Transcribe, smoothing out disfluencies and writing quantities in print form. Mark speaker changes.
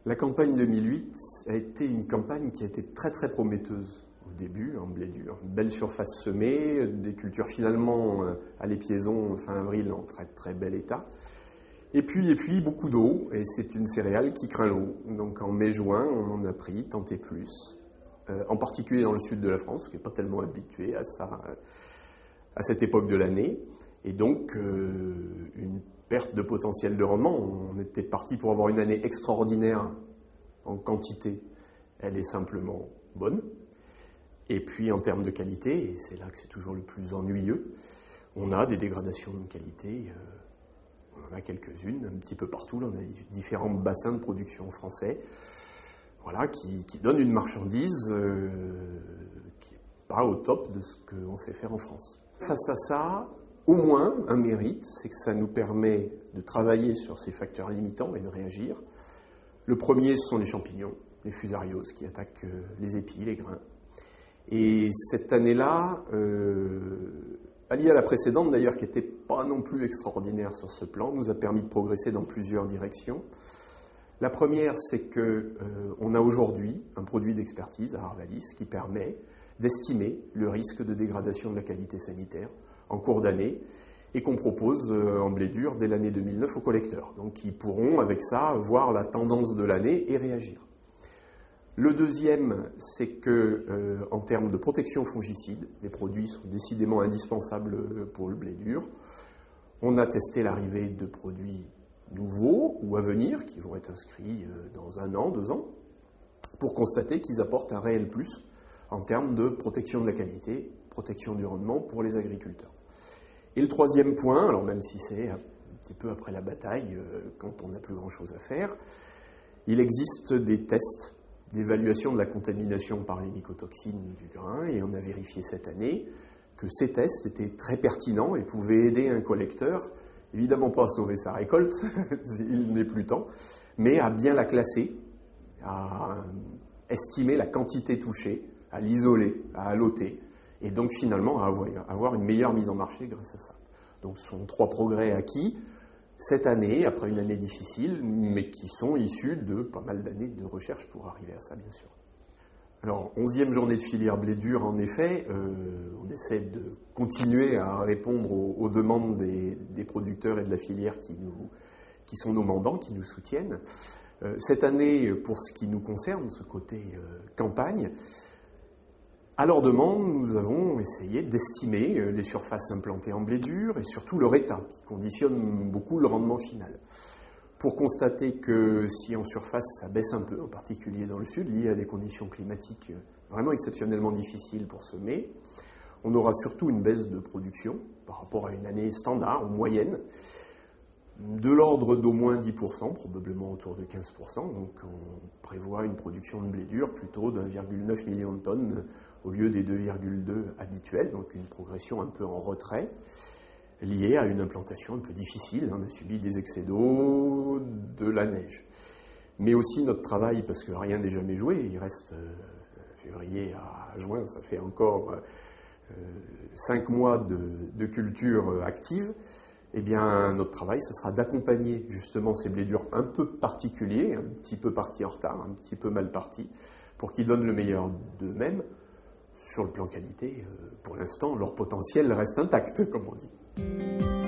Speaker 1: La campagne 2008 a été une campagne qui a été très très prometteuse au début, en blé dur. Une belle surface semée, des cultures finalement à l'épiaison fin avril en très très bel état. Et puis beaucoup d'eau, et c'est une céréale qui craint l'eau. Donc en mai-juin, on en a pris tant et plus, en particulier dans le sud de la France, qui n'est pas tellement habitué à ça, à cette époque de l'année. Et donc une perte de potentiel de rendement. On était parti pour avoir une année extraordinaire en quantité. Elle est simplement bonne. Et puis en termes de qualité, et c'est là que c'est toujours le plus ennuyeux, on a des dégradations de qualité. On en a quelques-unes, un petit peu partout. Là, on a différents bassins de production français, voilà, qui donnent une marchandise qui n'est pas au top de ce qu'on sait faire en France. Face à ça, au moins un mérite, c'est que ça nous permet de travailler sur ces facteurs limitants et de réagir. Le premier, ce sont les champignons, les fusarioses qui attaquent les épis, les grains. Et cette année-là, alliée à la précédente d'ailleurs, qui n'était pas non plus extraordinaire sur ce plan, nous a permis de progresser dans plusieurs directions. La première, c'est qu'on a aujourd'hui un produit d'expertise à Arvalis qui permet d'estimer le risque de dégradation de la qualité sanitaire en cours d'année et qu'on propose en blé dur dès l'année 2009 aux collecteurs. Donc ils pourront avec ça voir la tendance de l'année et réagir. Le deuxième, c'est qu'en termes de protection fongicide, les produits sont décidément indispensables pour le blé dur. On a testé l'arrivée de produits nouveaux ou à venir, qui vont être inscrits dans 1 an, 2 ans, pour constater qu'ils apportent un réel plus en termes de protection de la qualité, protection du rendement pour les agriculteurs. Et le troisième point, alors même si c'est un petit peu après la bataille, quand on n'a plus grand-chose à faire, il existe des tests d'évaluation de la contamination par les mycotoxines du grain, et on a vérifié cette année que ces tests étaient très pertinents et pouvaient aider un collecteur, évidemment pas à sauver sa récolte, il n'est plus temps, mais à bien la classer, à estimer la quantité touchée, à l'isoler, à alloter, et donc finalement à avoir une meilleure mise en marché grâce à ça. Donc ce sont 3 progrès acquis cette année, après une année difficile, mais qui sont issus de pas mal d'années de recherche pour arriver à ça, bien sûr. Alors, 11e journée de filière blé dur, en effet, on essaie de continuer à répondre aux demandes des producteurs et de la filière qui sont nos mandants, qui nous soutiennent. Cette année, pour ce qui nous concerne, ce côté campagne, à leur demande, nous avons essayé d'estimer les surfaces implantées en blé dur et surtout leur état, qui conditionne beaucoup le rendement final. Pour constater que si en surface ça baisse un peu, en particulier dans le sud, lié à des conditions climatiques vraiment exceptionnellement difficiles pour semer, on aura surtout une baisse de production par rapport à une année standard ou moyenne, de l'ordre d'au moins 10%, probablement autour de 15%. Donc on prévoit une production de blé dur plutôt d'1,9 million de tonnes au lieu des 2,2 habituels, donc une progression un peu en retrait, liée à une implantation un peu difficile. On a subi des excès d'eau, de la neige. Mais aussi notre travail, parce que rien n'est jamais joué, il reste février à juin, ça fait encore 5 mois de culture active. Eh bien, notre travail, ce sera d'accompagner justement ces blés durs un peu particuliers, un petit peu partis en retard, un petit peu mal partis, pour qu'ils donnent le meilleur d'eux-mêmes. Sur le plan qualité, pour l'instant, leur potentiel reste intact, comme on dit.